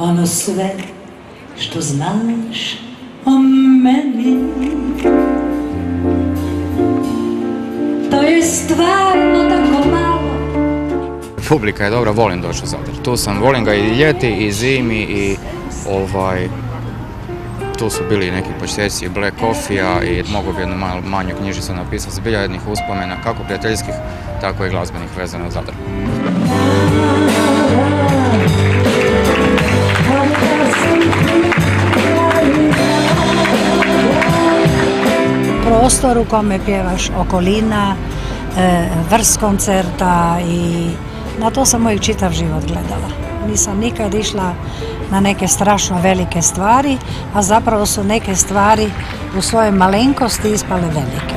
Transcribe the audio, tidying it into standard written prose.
ono sve što znaš o meni. To je stvarno tako malo. Publika je dobra, volim doći u Zadar. Tu sam, volim ga i ljeti i zimi i tu su bili neki početci Black Coffee-a i mogu bi jednu manju knjižicu napisati, zbilja jednih uspomena, kako prijateljskih, tako i glazbenih vezano u Zadar. Prostor u kome pjevaš, okolina, vrst koncerta i na to sam moj čitav život gledala. Nisam nikad išla na neke strašno velike stvari, a zapravo su neke stvari u svojoj malenkosti ispale velike.